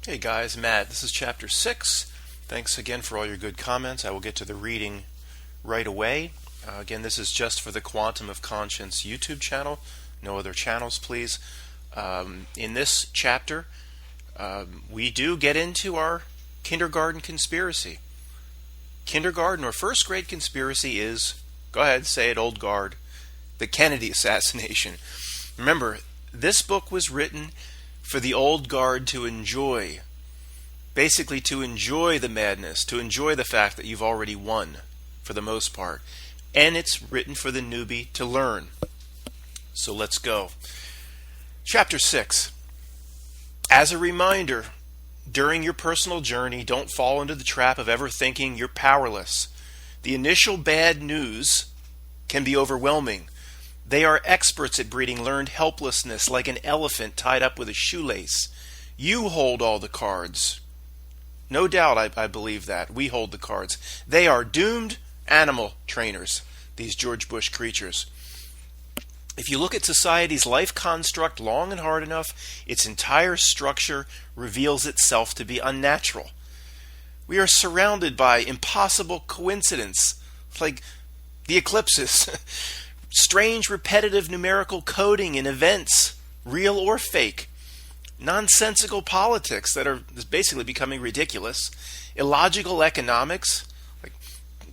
Hey guys, Matt. This is chapter 6. Thanks again for all your good comments. I will get to the reading right away. Again, this is just for the Quantum of Conscience YouTube channel. No other channels, please. In this chapter, we do get into our kindergarten conspiracy. Kindergarten or first grade conspiracy is, go ahead, say it, old guard, the Kennedy assassination. Remember, this book was written for the old guard to enjoy. Basically to enjoy the madness, to enjoy the fact that you've already won, for the most part. And it's written for the newbie to learn. So let's go. Chapter 6. As a reminder, during your personal journey, don't fall into the trap of ever thinking you're powerless. The initial bad news can be overwhelming. They are experts at breeding learned helplessness like an elephant tied up with a shoelace. You hold all the cards. No doubt I believe that. We hold the cards. They are doomed animal trainers, these George Bush creatures. If you look at society's life construct long and hard enough, its entire structure reveals itself to be unnatural. We are surrounded by impossible coincidence, like the eclipses. Strange repetitive numerical coding in events, real or fake, nonsensical politics that are basically becoming ridiculous, illogical economics, like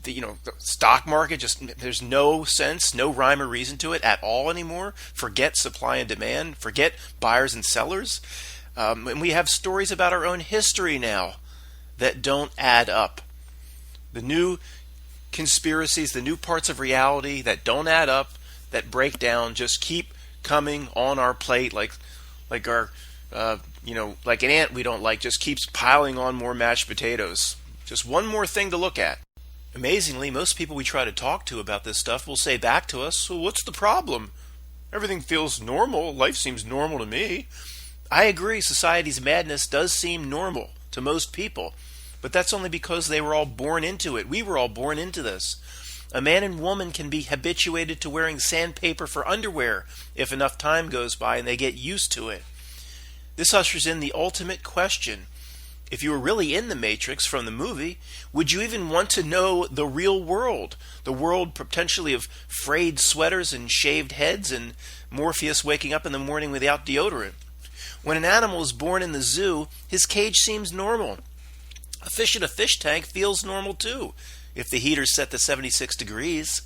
the stock market, just there's no sense, no rhyme or reason to it at all anymore. Forget supply and demand, forget buyers and sellers. And we have stories about our own history now that don't add up. The new conspiracies, the new parts of reality that don't add up, that break down, just keep coming on our plate like our like an ant we don't like just keeps piling on more mashed potatoes. Just one more thing to look at. Amazingly, most people we try to talk to about this stuff will say back to us, "Well, what's the problem? Everything feels normal. Life seems normal to me." I agree, society's madness does seem normal to most people. But that's only because they were all born into it. We were all born into this. A man and woman can be habituated to wearing sandpaper for underwear if enough time goes by and they get used to it. This ushers in the ultimate question. If you were really in the Matrix from the movie, would you even want to know the real world? The world potentially of frayed sweaters and shaved heads and Morpheus waking up in the morning without deodorant. When an animal is born in the zoo, his cage seems normal. A fish in a fish tank feels normal too, if the heater's set to 76 degrees.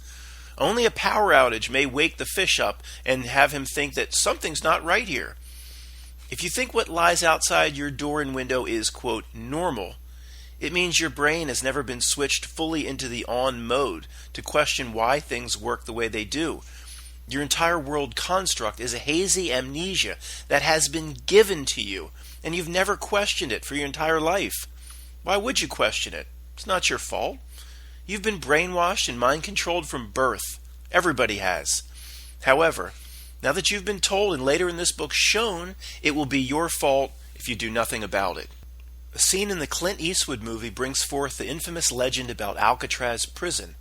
Only a power outage may wake the fish up and have him think that something's not right here. If you think what lies outside your door and window is, quote, normal, it means your brain has never been switched fully into the on mode to question why things work the way they do. Your entire world construct is a hazy amnesia that has been given to you, and you've never questioned it for your entire life. Why would you question it? It's not your fault. You've been brainwashed and mind-controlled from birth. Everybody has. However, now that you've been told and later in this book shown, it will be your fault if you do nothing about it. A scene in the Clint Eastwood movie brings forth the infamous legend about Alcatraz prison.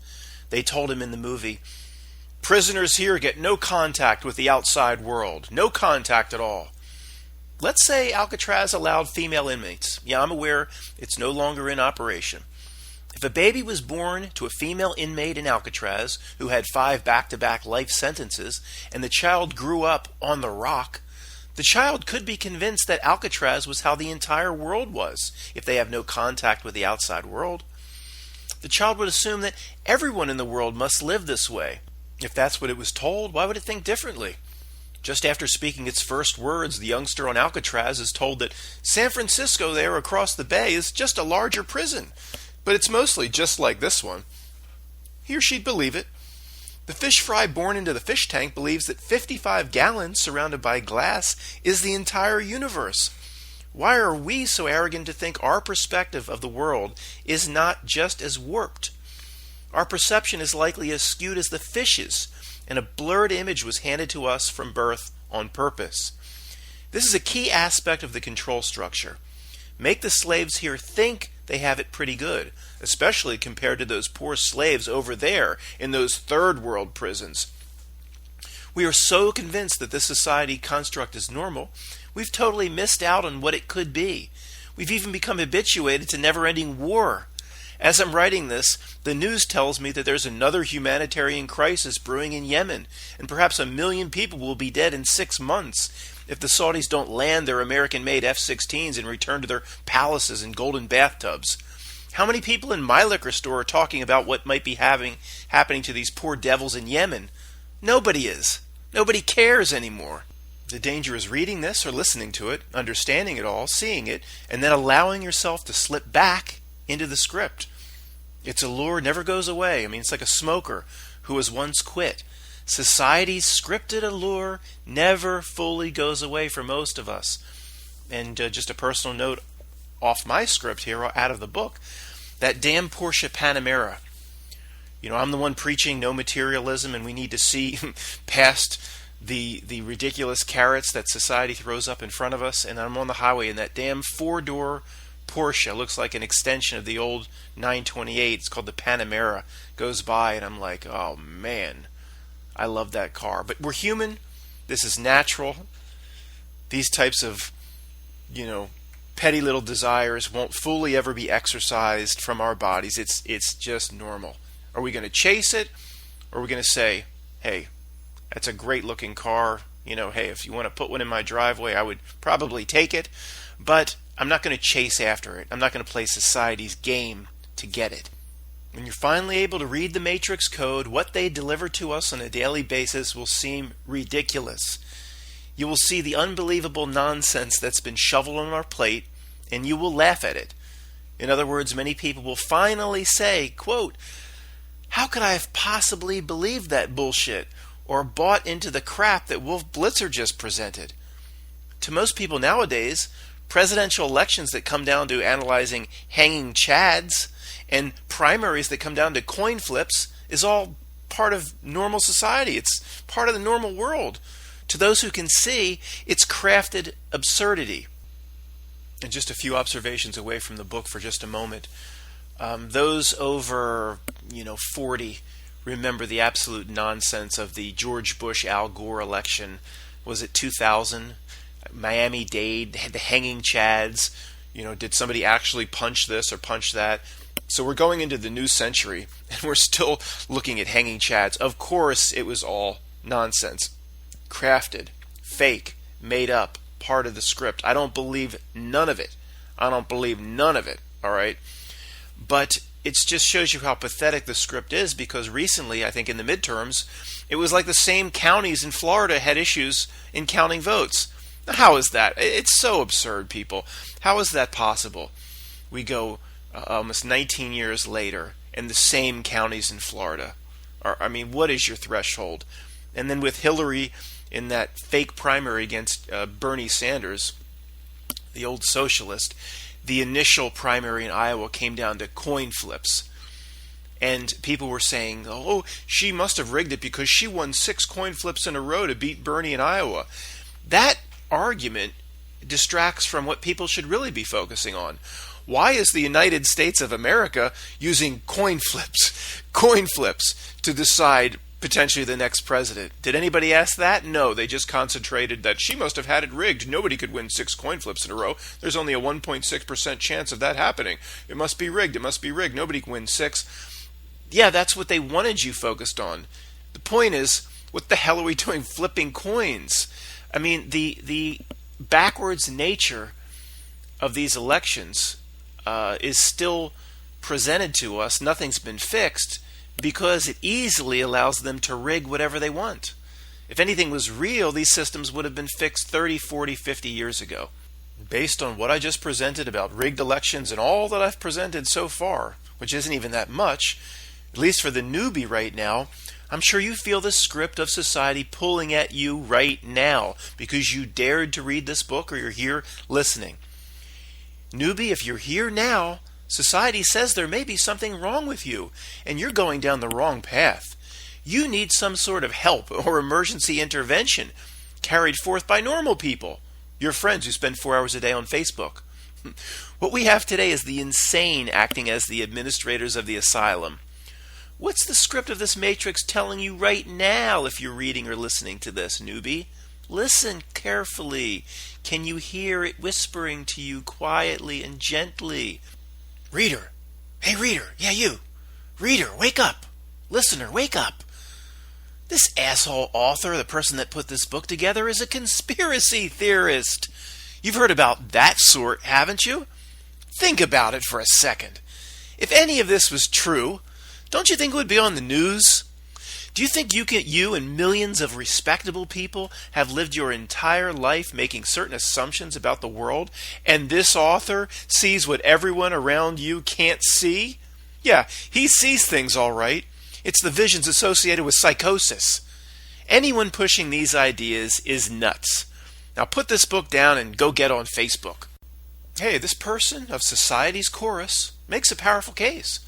They told him in the movie, "Prisoners here get no contact with the outside world. No contact at all." Let's say Alcatraz allowed female inmates. Yeah, I'm aware it's no longer in operation. If a baby was born to a female inmate in Alcatraz who had 5 back-to-back life sentences and the child grew up on the rock, the child could be convinced that Alcatraz was how the entire world was if they have no contact with the outside world. The child would assume that everyone in the world must live this way. If that's what it was told, why would it think differently? Just after speaking its first words, the youngster on Alcatraz is told that San Francisco there across the bay is just a larger prison, but it's mostly just like this one. He or she'd believe it. The fish fry born into the fish tank believes that 55 gallons surrounded by glass is the entire universe. Why are we so arrogant to think our perspective of the world is not just as warped? Our perception is likely as skewed as the fish's, and a blurred image was handed to us from birth on purpose. This is a key aspect of the control structure. Make the slaves here think they have it pretty good, especially compared to those poor slaves over there in those third world prisons. We are so convinced that this society construct is normal, we've totally missed out on what it could be. We've even become habituated to never-ending war. As I'm writing this, the news tells me that there's another humanitarian crisis brewing in Yemen, and perhaps 1 million people will be dead in 6 months if the Saudis don't land their American-made F-16s and return to their palaces and golden bathtubs. How many people in my liquor store are talking about what might be happening to these poor devils in Yemen? Nobody is. Nobody cares anymore. The danger is reading this or listening to it, understanding it all, seeing it, and then allowing yourself to slip back into the script. Its allure never goes away. I mean, it's like a smoker who has once quit. Society's scripted allure never fully goes away for most of us. And just a personal note off my script here, out of the book, that damn Porsche Panamera. You know, I'm the one preaching no materialism, and we need to see past the ridiculous carrots that society throws up in front of us. And I'm on the highway, and that damn 4-door Porsche looks like an extension of the old 928. It's called the Panamera. Goes by, and I'm like, oh man, I love that car. But we're human. This is natural. These types of, petty little desires won't fully ever be exorcised from our bodies. It's just normal. Are we going to chase it, or are we going to say, hey, that's a great looking car. Hey, if you want to put one in my driveway, I would probably take it. But I'm not going to chase after it. I'm not going to play society's game to get it. When you're finally able to read the Matrix code, what they deliver to us on a daily basis will seem ridiculous. You will see the unbelievable nonsense that's been shoveled on our plate, and you will laugh at it. In other words, many people will finally say, quote, how could I have possibly believed that bullshit or bought into the crap that Wolf Blitzer just presented? To most people nowadays, presidential elections that come down to analyzing hanging chads and primaries that come down to coin flips is all part of normal society. It's part of the normal world. To those who can see, it's crafted absurdity. And just a few observations away from the book for just a moment. Those over, 40 remember the absolute nonsense of the George Bush-Al Gore election. Was it 2000? Miami-Dade, the hanging chads. Did somebody actually punch this or punch that? So we're going into the new century, and we're still looking at hanging chads. Of course, it was all nonsense. Crafted, fake, made up, part of the script. I don't believe none of it. All right? But it just shows you how pathetic the script is, because recently, I think in the midterms, it was like the same counties in Florida had issues in counting votes. Now, how is that? It's so absurd, people. How is that possible? We go almost 19 years later, and the same counties in Florida. What is your threshold? And then with Hillary in that fake primary against Bernie Sanders, the old socialist, the initial primary in Iowa came down to coin flips. And people were saying, oh, she must have rigged it because she won 6 coin flips in a row to beat Bernie in Iowa. That argument distracts from what people should really be focusing on. Why is the United States of America using coin flips to decide potentially the next president? Did anybody ask that? No, they just concentrated that she must have had it rigged. Nobody could win 6 coin flips in a row. There's only a 1.6% chance of that happening. It must be rigged. Nobody can win 6. Yeah, that's what they wanted you focused on. The point is, what the hell are we doing flipping coins? The backwards nature of these elections is still presented to us. Nothing's been fixed, because it easily allows them to rig whatever they want. If anything was real, these systems would have been fixed 30, 40, 50 years ago. Based on what I just presented about rigged elections and all that I've presented so far, which isn't even that much, at least for the newbie right now, I'm sure you feel the script of society pulling at you right now because you dared to read this book or you're here listening. Newbie, if you're here now, society says there may be something wrong with you, and you're going down the wrong path. You need some sort of help or emergency intervention carried forth by normal people, your friends who spend 4 hours a day on Facebook. What we have today is the insane acting as the administrators of the asylum. What's the script of this matrix telling you right now if you're reading or listening to this, newbie? Listen carefully. Can you hear it whispering to you quietly and gently? Reader, hey reader, yeah you. Reader, wake up. Listener, wake up. This asshole author, the person that put this book together, is a conspiracy theorist. You've heard about that sort, haven't you? Think about it for a second. If any of this was true, don't you think it would be on the news? Do you think you and millions of respectable people have lived your entire life making certain assumptions about the world, and this author sees what everyone around you can't see? Yeah, he sees things all right. It's the visions associated with psychosis. Anyone pushing these ideas is nuts. Now put this book down and go get on Facebook. Hey, this person of society's chorus makes a powerful case.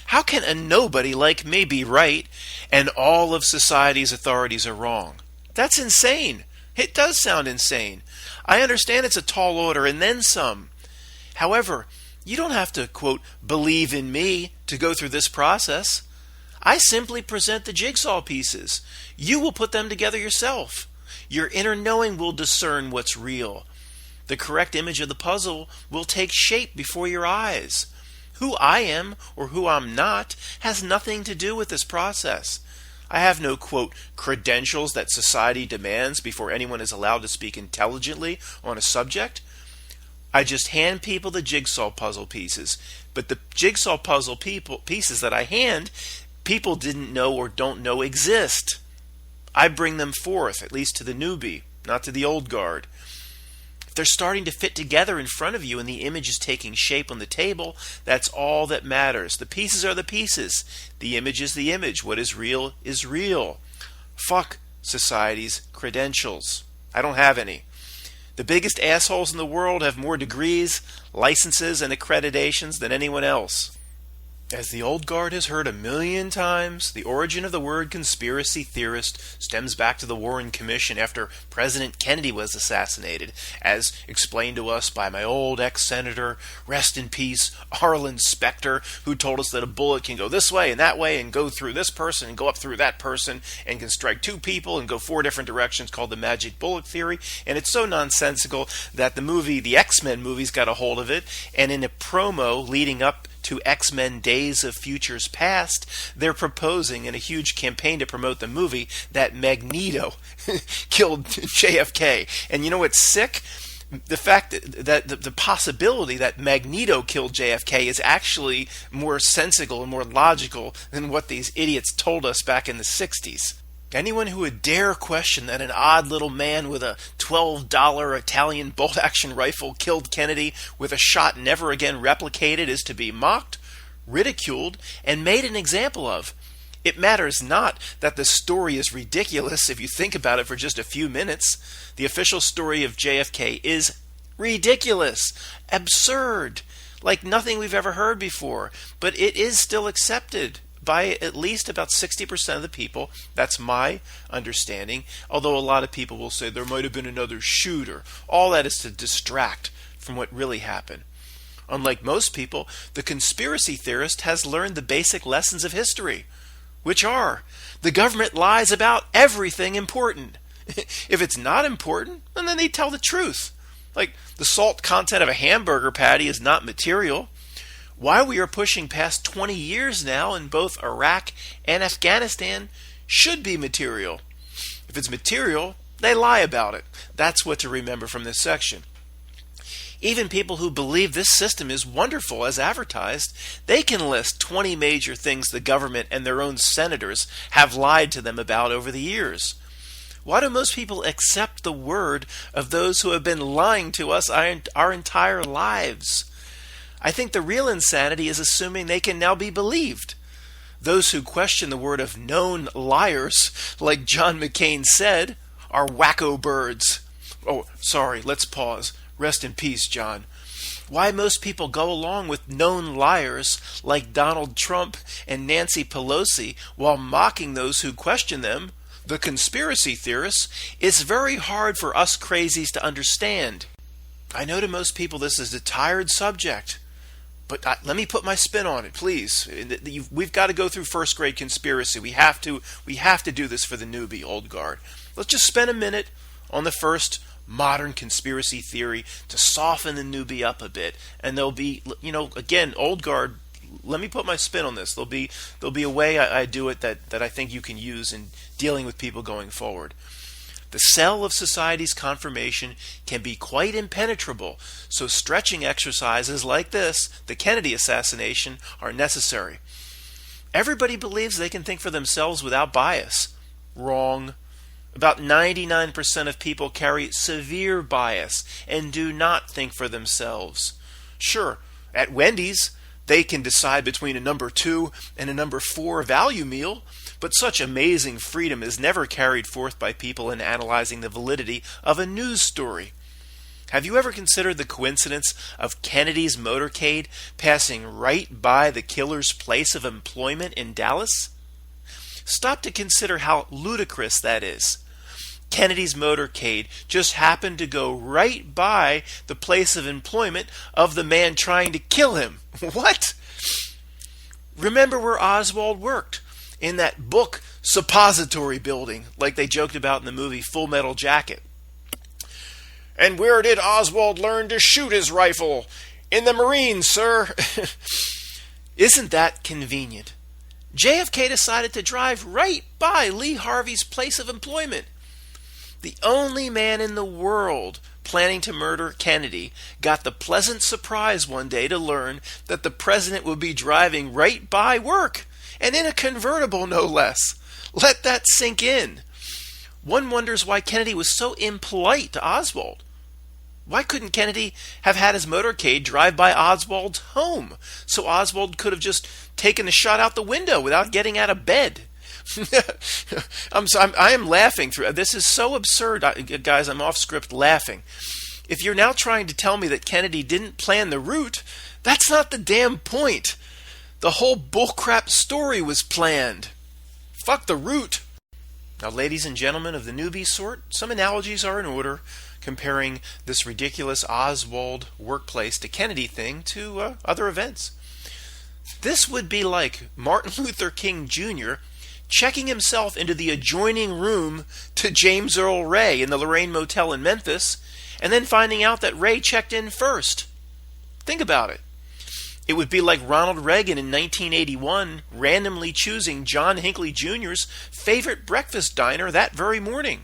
How can a nobody like me be right and all of society's authorities are wrong? That's insane. It does sound insane. I understand it's a tall order and then some. However, you don't have to, quote, believe in me to go through this process. I simply present the jigsaw pieces. You will put them together yourself. Your inner knowing will discern what's real. The correct image of the puzzle will take shape before your eyes. Who I am or who I'm not has nothing to do with this process. I have no, quote, credentials that society demands before anyone is allowed to speak intelligently on a subject. I just hand people the jigsaw puzzle pieces. But the jigsaw puzzle pieces that I hand, people didn't know or don't know exist. I bring them forth, at least to the newbie, not to the old guard. If they're starting to fit together in front of you and the image is taking shape on the table, that's all that matters. The pieces are the pieces. The image is the image. What is real is real. Fuck society's credentials. I don't have any. The biggest assholes in the world have more degrees, licenses, and accreditations than anyone else. As the old guard has heard 1,000,000 times, the origin of the word conspiracy theorist stems back to the Warren Commission after President Kennedy was assassinated, as explained to us by my old ex-senator, rest in peace, Arlen Specter, who told us that a bullet can go this way and that way and go through this person and go up through that person and can strike 2 people and go 4 different directions, called the magic bullet theory. And it's so nonsensical that the X-Men movies got a hold of it, and in a promo leading up to X-Men Days of Futures Past, they're proposing in a huge campaign to promote the movie that Magneto killed JFK. And you know what's sick? The fact that the possibility that Magneto killed JFK is actually more sensical and more logical than what these idiots told us back in the 60s. Anyone who would dare question that an odd little man with a $12 Italian bolt-action rifle killed Kennedy with a shot never again replicated is to be mocked, ridiculed, and made an example of. It matters not that the story is ridiculous if you think about it for just a few minutes. The official story of JFK is ridiculous, absurd, like nothing we've ever heard before, but it is still accepted by at least about 60% of the people. That's my understanding, although a lot of people will say there might have been another shooter. All that is to distract from what really happened. Unlike most people, the conspiracy theorist has learned the basic lessons of history, which are the government lies about everything important. If it's not important, then they tell the truth. Like the salt content of a hamburger patty is not material. Why we are pushing past 20 years now in both Iraq and Afghanistan should be material. If it's material, they lie about it. That's what to remember from this section. Even people who believe this system is wonderful as advertised, they can list 20 major things the government and their own senators have lied to them about over the years. Why do most people accept the word of those who have been lying to us our entire lives? I think the real insanity is assuming they can now be believed. Those who question the word of known liars, like John McCain said, are wacko birds. Oh, sorry, let's pause. Rest in peace, John. Why most people go along with known liars like Donald Trump and Nancy Pelosi while mocking those who question them, the conspiracy theorists, is very hard for us crazies to understand. I know to most people this is a tired subject, but let me put my spin on it, please. We've got to go through first grade conspiracy. We have to do this for the newbie, old guard. Let's just spend a minute on the first modern conspiracy theory to soften the newbie up a bit. And there'll be, again, old guard, let me put my spin on this. There'll be a way I do it that I think you can use in dealing with people going forward. The cell of society's confirmation can be quite impenetrable, so stretching exercises like this, the Kennedy assassination, are necessary. Everybody believes they can think for themselves without bias. Wrong. About 99% of people carry severe bias and do not think for themselves. Sure, at Wendy's, they can decide between a number 2 and a number 4 value meal, but such amazing freedom is never carried forth by people in analyzing the validity of a news story. Have you ever considered the coincidence of Kennedy's motorcade passing right by the killer's place of employment in Dallas? Stop to consider how ludicrous that is. Kennedy's motorcade just happened to go right by the place of employment of the man trying to kill him. What? Remember where Oswald worked? In that book suppository building, like they joked about in the movie Full Metal Jacket. And where did Oswald learn to shoot his rifle? In the Marines, sir. Isn't that convenient? JFK decided to drive right by Lee Harvey's place of employment. The only man in the world planning to murder Kennedy got the pleasant surprise one day to learn that the president would be driving right by work, and in a convertible no less. Let that sink in. One wonders why Kennedy was so impolite to Oswald. Why couldn't Kennedy have had his motorcade drive by Oswald's home so Oswald could have just taken a shot out the window without getting out of bed? I am laughing through this. Is so absurd, guys. I'm off script laughing. If you're now trying to tell me that Kennedy didn't plan the route, that's not the damn point. The whole bullcrap story was planned. Fuck the route. Now, ladies and gentlemen of the newbie sort, some analogies are in order, comparing this ridiculous Oswald workplace to Kennedy thing to other events. This would be like Martin Luther King Jr. checking himself into the adjoining room to James Earl Ray in the Lorraine Motel in Memphis, and then finding out that Ray checked in first. Think about it. It would be like Ronald Reagan in 1981 randomly choosing John Hinckley Jr.'s favorite breakfast diner that very morning.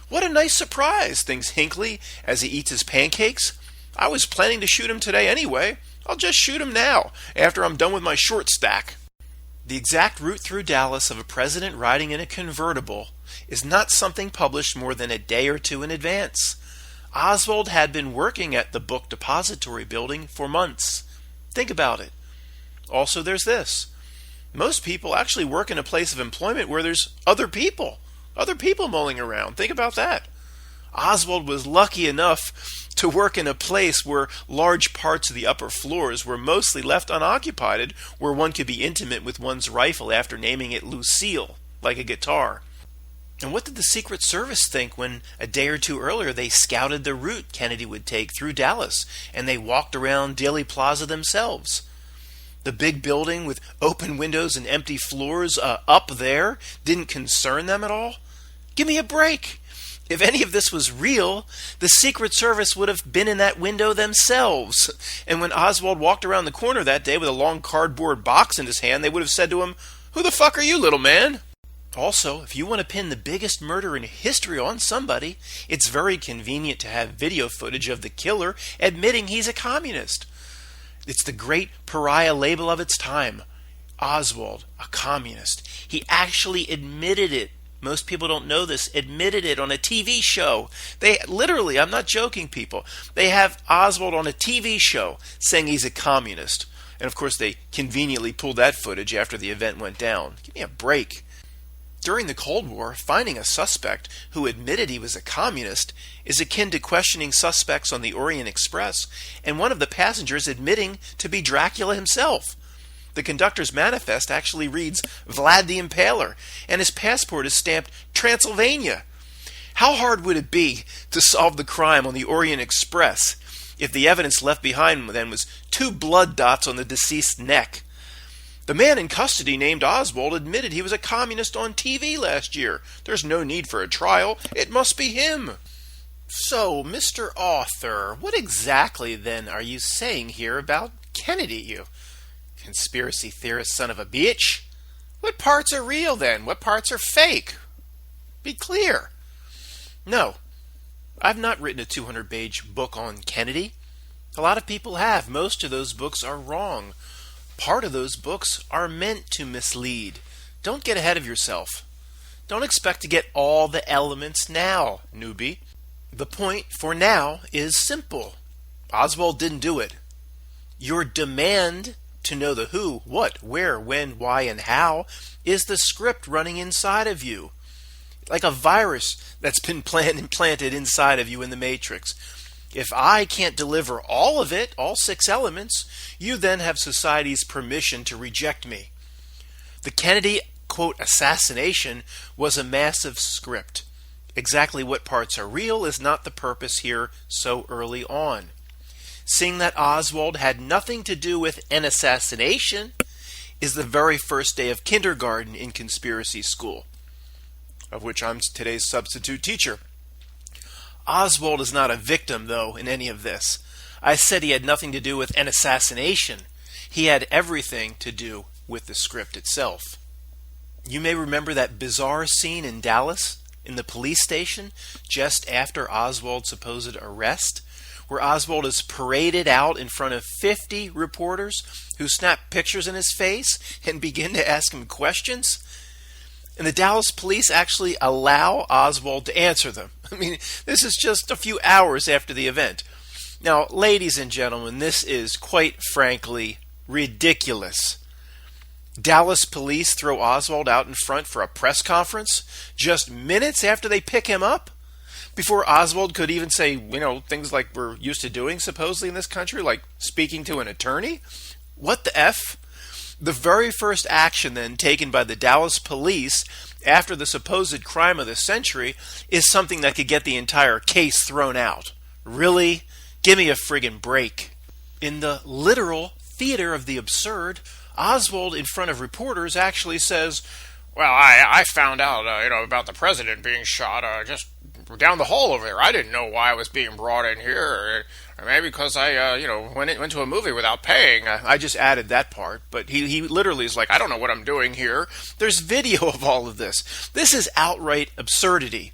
What a nice surprise, thinks Hinckley as he eats his pancakes. I was planning to shoot him today anyway. I'll just shoot him now, after I'm done with my short stack. The exact route through Dallas of a president riding in a convertible is not something published more than a day or two in advance. Oswald had been working at the book depository building for months. Think about it. Also, there's this. Most people actually work in a place of employment where there's other people mulling around. Think about that. Oswald was lucky enough to work in a place where large parts of the upper floors were mostly left unoccupied, where one could be intimate with one's rifle after naming it Lucille, like a guitar. And what did the Secret Service think when a day or two earlier they scouted the route Kennedy would take through Dallas, and they walked around Dealey Plaza themselves? The big building with open windows and empty floors up there didn't concern them at all? Give me a break. If any of this was real, the Secret Service would have been in that window themselves. And when Oswald walked around the corner that day with a long cardboard box in his hand, they would have said to him, "Who the fuck are you, little man?" Also, if you want to pin the biggest murder in history on somebody, it's very convenient to have video footage of the killer admitting he's a communist. It's the great pariah label of its time. Oswald, a communist. He actually admitted it. Most people don't know this, admitted it on a TV show. They literally, I'm not joking, people, they have Oswald on a TV show saying he's a communist. And of course they conveniently pulled that footage after the event went down. Give me a break. During the Cold War, finding a suspect who admitted he was a communist is akin to questioning suspects on the Orient Express and one of the passengers admitting to be Dracula himself. The conductor's manifest actually reads Vlad the Impaler, and his passport is stamped Transylvania. How hard would it be to solve the crime on the Orient Express if the evidence left behind then was 2 blood dots on the deceased's neck? The man in custody named Oswald admitted he was a communist on TV last year. There's no need for a trial. It must be him. So, Mr. Author, what exactly then are you saying here about Kennedy, you conspiracy theorist son of a bitch? What parts are real then? What parts are fake? Be clear. No, I've not written a 200-page book on Kennedy. A lot of people have. Most of those books are wrong. Part of those books are meant to mislead. Don't get ahead of yourself. Don't expect to get all the elements now, newbie. The point for now is simple. Oswald didn't do it. Your demand to know the who, what, where, when, why, and how is the script running inside of you. Like a virus that's been implanted inside of you in the Matrix. If I can't deliver all of it, all 6 elements, you then have society's permission to reject me. The Kennedy, quote, assassination was a massive script. Exactly what parts are real is not the purpose here so early on. Seeing that Oswald had nothing to do with an assassination is the very first day of kindergarten in conspiracy school, of which I'm today's substitute teacher. Oswald is not a victim, though, in any of this. I said he had nothing to do with an assassination. He had everything to do with the script itself. You may remember that bizarre scene in Dallas, in the police station, just after Oswald's supposed arrest, where Oswald is paraded out in front of 50 reporters who snap pictures in his face and begin to ask him questions. And the Dallas police actually allow Oswald to answer them. I mean, this is just a few hours after the event. Now, ladies and gentlemen, this is quite frankly ridiculous. Dallas police throw Oswald out in front for a press conference just minutes after they pick him up, before Oswald could even say, things like we're used to doing supposedly in this country, like speaking to an attorney. What the F? The very first action then taken by the Dallas police after the supposed crime of the century is something that could get the entire case thrown out. Really? Give me a friggin' break. In the literal theater of the absurd, Oswald in front of reporters actually says, well, I found out, about the president being shot just down the hall over there. I didn't know why I was being brought in here, or maybe because I, went to a movie without paying. I just added that part, but he literally is like, I don't know what I'm doing here. There's video of all of this. This is outright absurdity.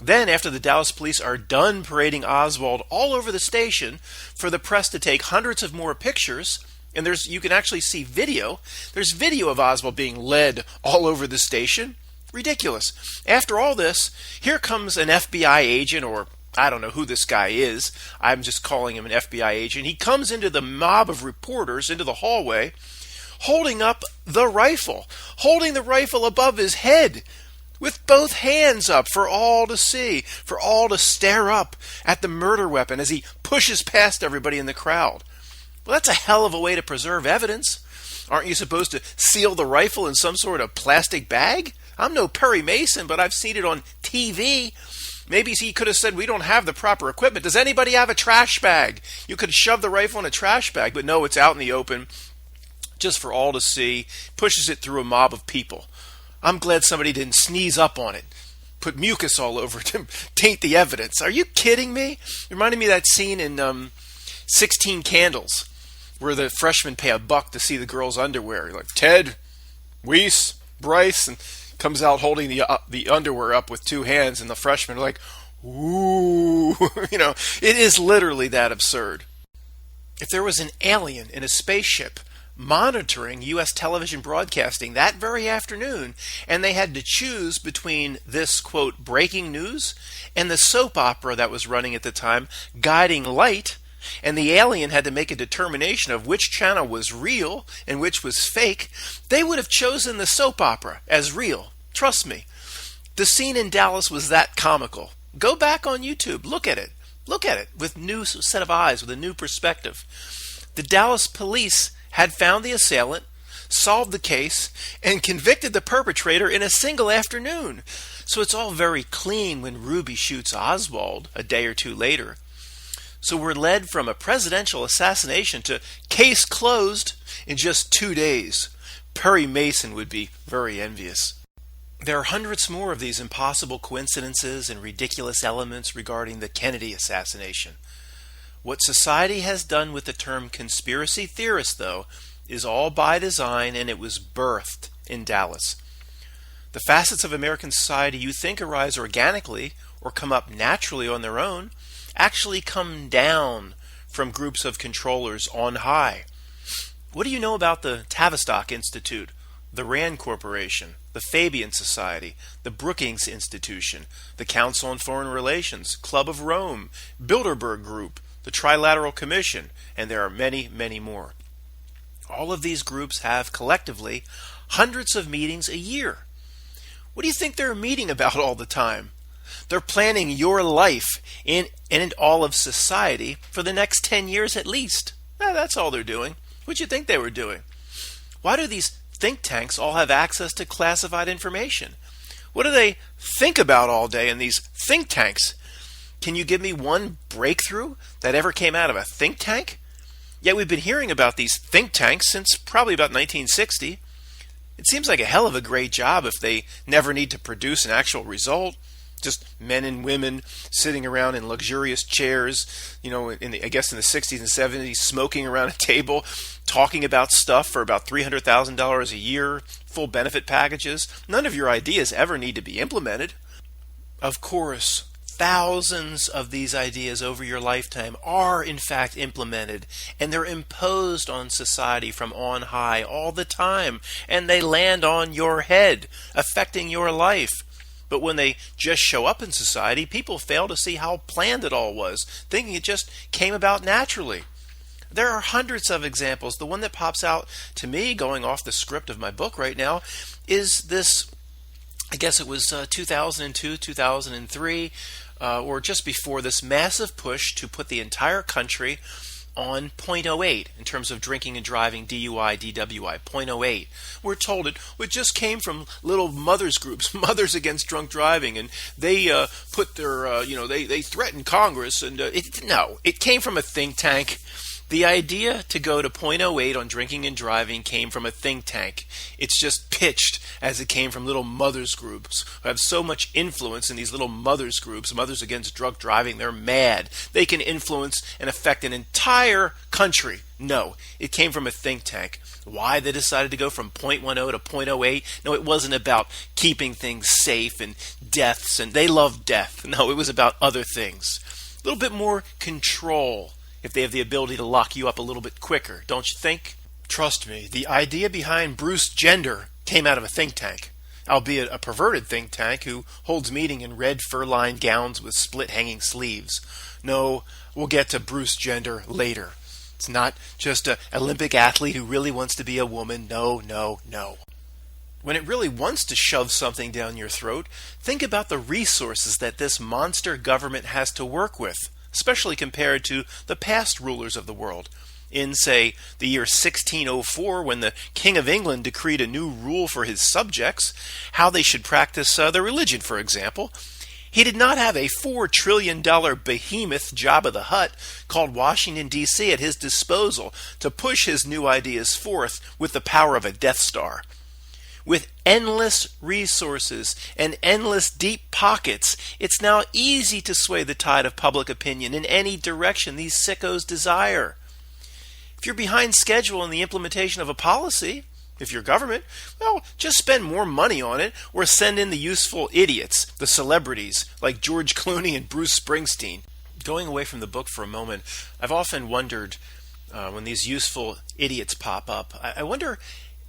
Then, after the Dallas police are done parading Oswald all over the station for the press to take hundreds of more pictures, and you can actually see video. There's video of Oswald being led all over the station. Ridiculous. After all this, here comes an FBI agent, or I don't know who this guy is. I'm just calling him an FBI agent. He comes into the mob of reporters, into the hallway, holding up the rifle above his head, with both hands up for all to see, for all to stare up at the murder weapon as he pushes past everybody in the crowd. Well, that's a hell of a way to preserve evidence. Aren't you supposed to seal the rifle in some sort of plastic bag? I'm no Perry Mason, but I've seen it on TV. Maybe he could have said, we don't have the proper equipment. Does anybody have a trash bag? You could shove the rifle in a trash bag, but no, it's out in the open, just for all to see. Pushes it through a mob of people. I'm glad somebody didn't sneeze up on it, put mucus all over it to taint the evidence. Are you kidding me? It reminded me of that scene in 16 Candles, where the freshmen pay $1 to see the girl's underwear. You're like, Ted, Weiss, Bryce, and comes out holding the underwear up with 2 hands, and the freshmen are like, ooh. It is literally that absurd. If there was an alien in a spaceship monitoring U.S. television broadcasting that very afternoon, and they had to choose between this, quote, breaking news and the soap opera that was running at the time, Guiding Light, and the alien had to make a determination of which channel was real and which was fake, they would have chosen the soap opera as real. Trust me. The scene in Dallas was that comical. Go back on YouTube. Look at it. Look at it with a new set of eyes, with a new perspective. The Dallas police had found the assailant, solved the case, and convicted the perpetrator in a single afternoon. So it's all very clean when Ruby shoots Oswald a day or two later. So we're led from a presidential assassination to case closed in just 2 days. Perry Mason would be very envious. There are hundreds more of these impossible coincidences and ridiculous elements regarding the Kennedy assassination. What society has done with the term conspiracy theorist, though, is all by design, and it was birthed in Dallas. The facets of American society you think arise organically or come up naturally on their own actually come down from groups of controllers on high. What do you know about the Tavistock Institute, the Rand Corporation, the Fabian Society, the Brookings Institution, the Council on Foreign Relations, Club of Rome, Bilderberg Group, the Trilateral Commission, and there are many, many more. All of these groups have collectively hundreds of meetings a year. What do you think they're meeting about all the time? They're planning your life and in all of society for the next 10 years at least. That's all they're doing. What do you think they were doing? Why do these think tanks all have access to classified information? What do they think about all day in these think tanks? Can you give me one breakthrough that ever came out of a think tank? Yet we've been hearing about these think tanks since probably about 1960. It seems like a hell of a great job if they never need to produce an actual result. Just men and women sitting around in luxurious chairs, I guess in the 60s and 70s, smoking around a table, talking about stuff for about $300,000 a year, full benefit packages. None of your ideas ever need to be implemented. Of course, thousands of these ideas over your lifetime are in fact implemented, and they're imposed on society from on high all the time, and they land on your head, affecting your life. But when they just show up in society, people fail to see how planned it all was, thinking it just came about naturally. There are hundreds of examples. The one that pops out to me, going off the script of my book right now, is this, I guess it was 2002, 2003, or just before, this massive push to put the entire country on .08 in terms of drinking and driving, DUI, DWI, .08. We're told it just came from little mothers groups, Mothers Against Drunk Driving, and they put their, they threatened Congress, and it came from a think tank. The idea to go to .08 on drinking and driving came from a think tank. It's just pitched as it came from little mothers groups who have so much influence in these little mothers groups, Mothers Against Drunk Driving. They're mad. They can influence and affect an entire country. No, it came from a think tank. Why they decided to go from .10 to .08? No, it wasn't about keeping things safe and deaths, and they love death. No, it was about other things. A little bit more control, if they have the ability to lock you up a little bit quicker, don't you think? Trust me, the idea behind Bruce Gender came out of a think tank, albeit a perverted think tank who holds meeting in red fur-lined gowns with split-hanging sleeves. No, we'll get to Bruce Gender later. It's not just an Olympic athlete who really wants to be a woman. No, no, no. When it really wants to shove something down your throat, think about the resources that this monster government has to work with, especially compared to the past rulers of the world. In, say, the year 1604, when the King of England decreed a new rule for his subjects, how they should practice their religion, for example, he did not have a $4 trillion behemoth Jabba the Hutt called Washington, D.C. at his disposal to push his new ideas forth with the power of a Death Star. With endless resources and endless deep pockets, it's now easy to sway the tide of public opinion in any direction these sickos desire. If you're behind schedule in the implementation of a policy, if you're government, well, just spend more money on it or send in the useful idiots, the celebrities like George Clooney and Bruce Springsteen. Going away from the book for a moment, I've often wondered when these useful idiots pop up, I wonder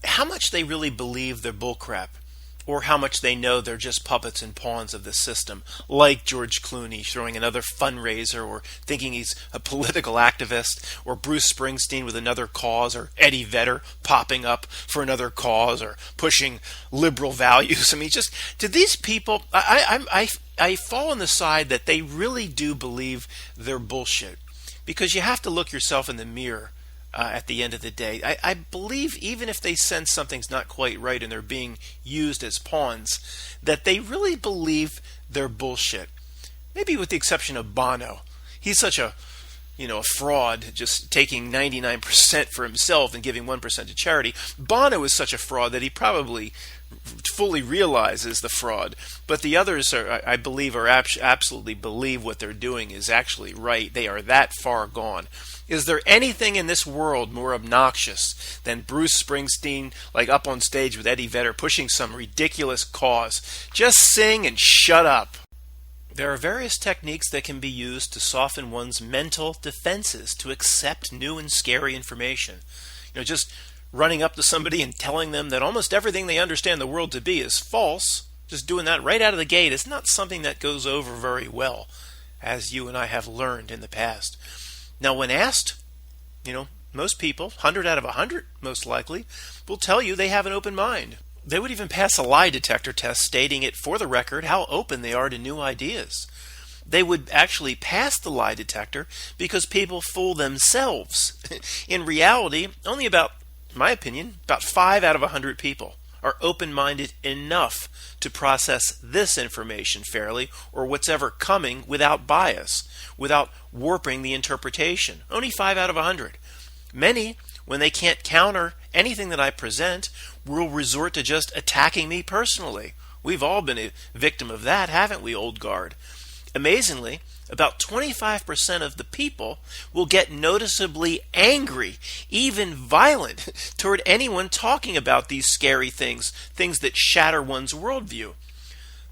how much they really believe they're bullcrap, or how much they know they're just puppets and pawns of the system, like George Clooney throwing another fundraiser, or thinking he's a political activist, or Bruce Springsteen with another cause, or Eddie Vedder popping up for another cause, or pushing liberal values. I mean, just to these people, I fall on the side that they really do believe they're bullshit, because you have to look yourself in the mirror. At the end of the day, I believe even if they sense something's not quite right and they're being used as pawns, that they really believe they're bullshit. Maybe with the exception of Bono. He's such a a fraud, just taking 99% for himself and giving 1% to charity. Bono is such a fraud that he probably fully realizes the fraud, but the others I believe, absolutely believe what they're doing is actually right. They are that far gone. Is there anything in this world more obnoxious than Bruce Springsteen, like up on stage with Eddie Vedder, pushing some ridiculous cause? Just sing and shut up. There are various techniques that can be used to soften one's mental defenses to accept new and scary information. Just running up to somebody and telling them that almost everything they understand the world to be is false, just doing that right out of the gate is not something that goes over very well, as you and I have learned in the past. Now, when asked, most people, 100 out of 100 most likely, will tell you they have an open mind. They would even pass a lie detector test stating it for the record how open they are to new ideas. They would actually pass the lie detector because people fool themselves. In reality, only about 5 out of 100 people are open-minded enough to process this information fairly, or what's ever coming, without bias, without warping the interpretation. Only 5 out of 100. Many, when they can't counter anything that I present, will resort to just attacking me personally. We've all been a victim of that, haven't we, old guard? Amazingly, about 25% of the people will get noticeably angry, even violent, toward anyone talking about these scary things that shatter one's worldview.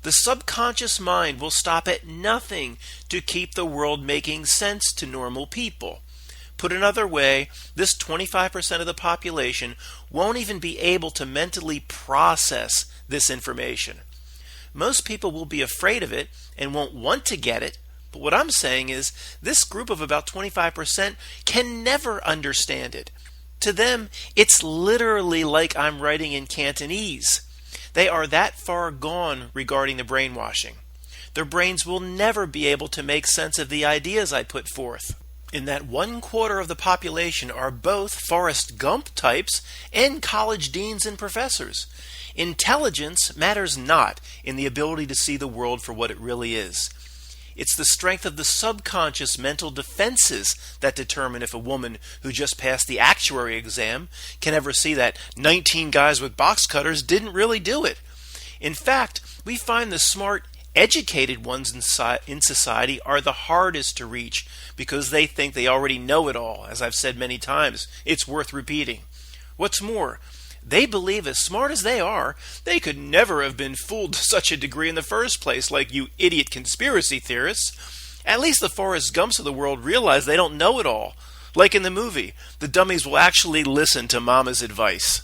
The subconscious mind will stop at nothing to keep the world making sense to normal people. Put another way, this 25% of the population won't even be able to mentally process this information. Most people will be afraid of it and won't want to get it. But what I'm saying is this group of about 25% can never understand it. To them, it's literally like I'm writing in Cantonese. They are that far gone regarding the brainwashing. Their brains will never be able to make sense of the ideas I put forth. In that 1/4 of the population are both Forrest Gump types and college deans and professors. Intelligence matters not in the ability to see the world for what it really is. It's the strength of the subconscious mental defenses that determine if a woman who just passed the actuary exam can ever see that 19 guys with box cutters didn't really do it. In fact, we find the smart, educated ones in society are the hardest to reach because they think they already know it all. As I've said many times, it's worth repeating. What's more, they believe, as smart as they are, they could never have been fooled to such a degree in the first place, like you idiot conspiracy theorists. At least the Forrest Gumps of the world realize they don't know it all. Like in the movie, the dummies will actually listen to Mama's advice.